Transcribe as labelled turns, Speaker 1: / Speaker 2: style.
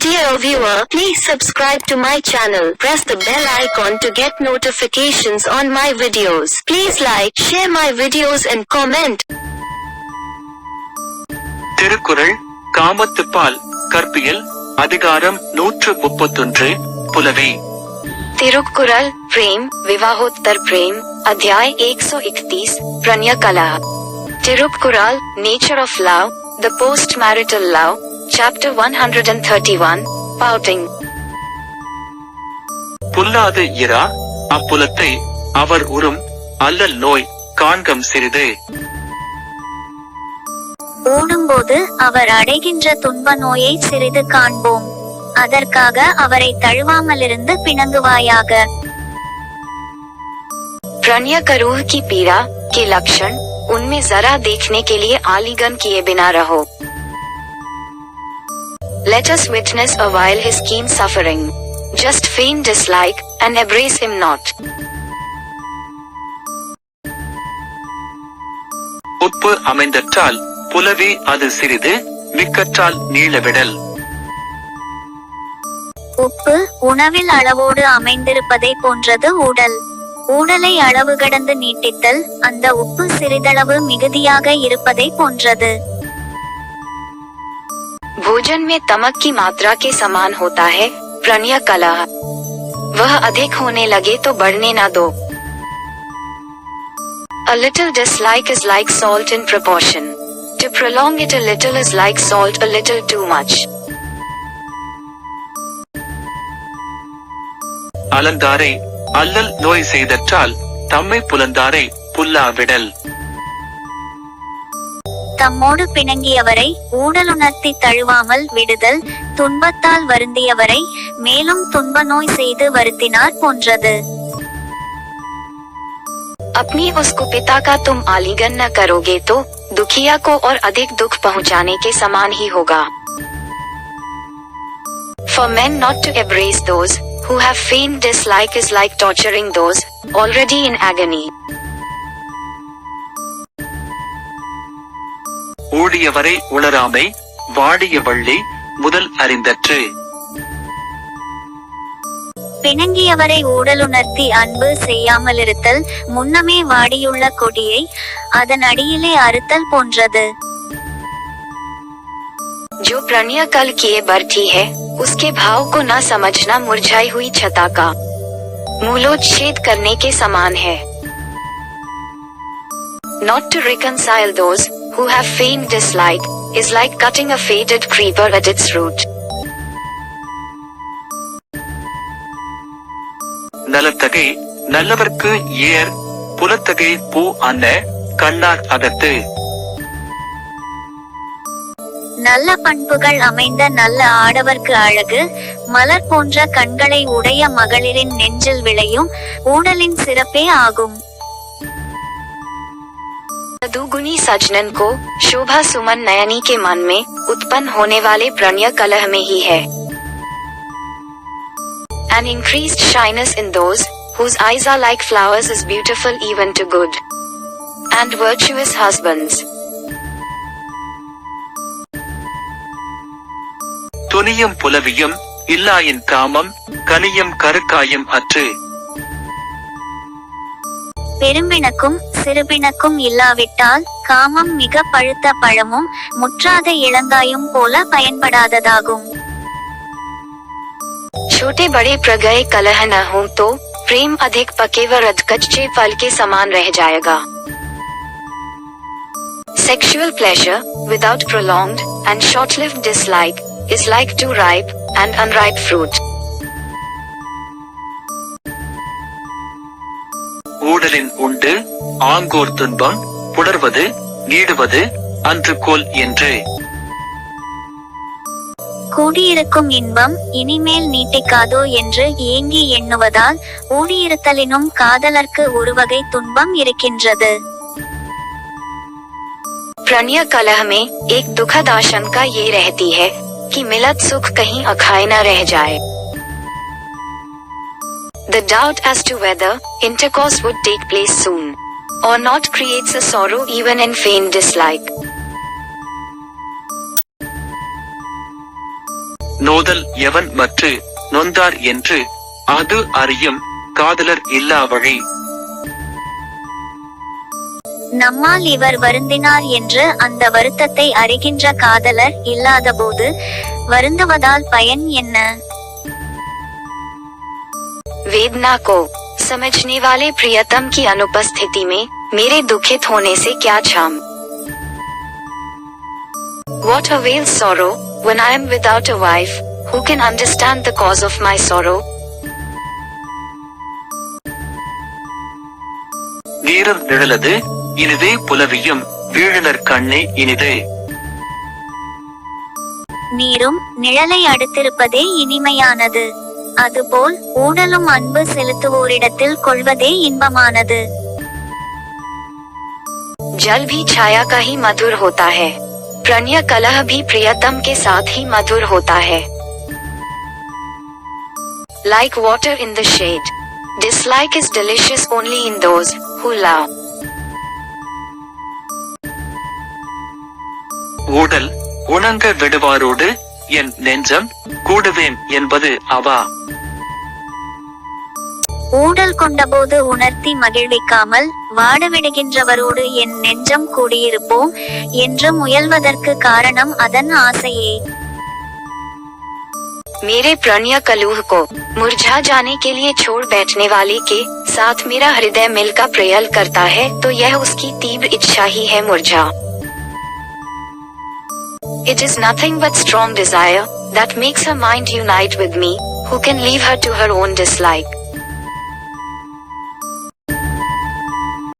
Speaker 1: Dear viewer, please subscribe to my channel. Press the bell icon to get notifications on my videos. Please like, share my videos and comment.
Speaker 2: Thirukkural காமத்துப்பால் கற்பியல் அதிகாரம் 131 புலவி.
Speaker 3: तिरुक्कुरल प्रेम विवाहोत्तर प्रेम अध्याय 131 प्रणय कला. Thirukkural nature of love the post marital love chapter 131 pouting.
Speaker 2: புல்லாது இரா அப்புலத்தை அவர் உறும் அல்லல் நோய் காண்கம் சிறிது.
Speaker 4: ஓடும்போது அவர் அடைகின்ற துன்ப நோயை சிறிது காண்போம். அதற்காக அவரை தழுவாமலிருந்து பிணங்குவாயாக.
Speaker 3: प्रणय करूह की पीड़ा के लक्षण उनमें जरा देखने के लिए आलिंगन किए बिना रहो. Let us witness a while his keen suffering. Just feign dislike and embrace him not.
Speaker 2: உப்பு அமைந்தற்றால் புலவி அது சிறிது மிக்கற்றால் நீளவிடல்.
Speaker 4: உப்பு உணவில் அளவோடு அமைந்திருப்பதை போன்றது ஊடல். ஊடலை அளவு கடந்து நீட்டித்தல் அந்த உப்பு சிறிதளவு மிகுதியாக இருப்பதை போன்றது.
Speaker 3: भोजन में तमक की मात्रा के समान होता है प्रणय कला. वह अधिक होने लगे तो बढ़ने ना दो. A little dislike is like salt in proportion. To prolong it a little is like salt a little too much.
Speaker 2: அலந்தாரை அல்லல் நோய் செய்தற்றால் தம்மை புலந்தாரை புல்லாவிடல்.
Speaker 4: தம்மோடு பிணங்கியவரை ஊடலுணர்த்தி தழுவாமல் விடுதல் துன்பத்தால் வருந்தியவரை மேலும் துன்ப நோய் செய்து வருத்தினார் போன்றது.
Speaker 3: अपनी उस कुपिता का तुम आलिंगन न करोगे तो दुखिया को और अधिक दुख पहुंचाने के समान ही होगा. For men not to embrace those who have feigned dislike is like torturing those already in agony.
Speaker 2: ஊடியவரை உணராமை வாடிய வள்ளி முதல் அறிந்தற்று.
Speaker 4: பிணங்கியவரை ஊடலுணர்த்தி அன்பு செய்யாமலிருத்தல் முன்னமே வாடியுள்ள கொடியை அதன் அடியிலே அறுத்தல் போன்றது.
Speaker 3: जो प्रणय कल किए बैठी है उसके भाव को न समझना मुरझाई हुई छता का मूलोच्छेद करने के समान है. Not to reconcile those who have feigned dislike is like cutting a faded creeper at its root.
Speaker 2: நலத்தகை நல்லவர்க்கு ஏர் புலத்தகை பூ அன்ன கண்ணார் அகத்து.
Speaker 4: நல்ல பண்புகள் அமைந்த நல்ல ஆடவர்க்கு அழகு மலர் போன்ற கண்களை உடைய மகளிரின் நெஞ்சில் விளையும் ஊடலின் சிறப்பே ஆகும்.
Speaker 3: दुगुनी सजनन को शोभा सुमन नयनी के मन में उत्पन्न होने वाले प्रणय कलह में ही है. An increased shyness in those whose eyes are like flowers is beautiful even to good and virtuous husbands.
Speaker 2: துணியும் புலவியும் இல்லாயின் காமம் கனியும் கருக்காயும் அற்று.
Speaker 4: பெரும்பிணக்கும் சிறுபிணக்கும் இல்லாவிட்டால் காமம் மிக பழுத்த பழமும் முற்றாத இளங்காயும் போல பயன்படாததாகும்.
Speaker 3: छोटे बड़े प्रगय कलह न हो तो प्रेम अधिक पके व रधकच्चे फल के समान रह जाएगा. Sexual pleasure without prolonged and short-lived dislike is like too ripe and unripe fruit.
Speaker 2: ஊடலின் உண்டு ஆங்கோர் துன்பம் புணர்வது நீடுவது அன்று கோல் என்று.
Speaker 4: கூடியிருக்கும் இன்பம் இனிமேல் நீட்டிக்காதோ என்று ஏங்கி எண்ணுவதால் ஊடியிருத்தலினும் காதலர்க்கு ஒருவகை துன்பம் இருக்கின்றது.
Speaker 3: प्रणय कलह में एक दुखद आशंका ये रहती है कि मिलत सुख कहीं अखाए न रह जाए. The doubt as to whether intercourse would take place soon or not creates a sorrow even in feigned dislike.
Speaker 2: நோதல் எவன் மற்று நொந்தார் என்று அது அறியும் காதலர் இல்லா வழி.
Speaker 4: நம்மால் இவர் வருந்தினார் என்று அந்த வருத்தத்தை அறிகின்ற காதலர் இல்லாதபோது வருந்துவதால் பயன் என்ன?
Speaker 3: वेदना को समझने वाले प्रियतम की अनुपस्थिति में मेरे दुखित होने से क्या छाम? What avails sorrow when I am without a wife who can understand the cause of my sorrow?
Speaker 2: வீரர் நிழலது இனிதே புலவியும் வீழலர் கண்ணே இனிதே.
Speaker 4: நீரும் நிழலை அடுத்திருப்பதே இனிமையானது. அதுபோல் ஊடலும் அன்பு செலுத்துவோரிடத்தில் கொள்வதே இன்பமானது.
Speaker 3: जल भी छाया का ही मधुर होता है, प्रणय कलह भी प्रियतम के साथ ही मधुर होता है. Like water in the shade, dislike is delicious only in those who love.
Speaker 2: ஊடல் உணங்க விடுவாரோடு என் நெஞ்சம் கூடுவேன் என்பது அவா.
Speaker 4: ஊடல் கொண்டபோது உணர்த்தி மகிழ்விக்காமல் வாடவிடுகின்றவரோடு என் நெஞ்சம் கூடியிருப்போம் என்று முயல்வதற்கு காரணம் அதன் ஆசையே.
Speaker 3: मेरे प्रणय कलुह को मुरझा जाने के लिए छोड़ बैठने वाले के साथ मेरा हृदय मिलकर प्रयल करता है तो यह उसकी तीव्र इच्छा ही है मुरझा. It is nothing but strong desire that makes her mind unite with me, who can leave her to her own dislike.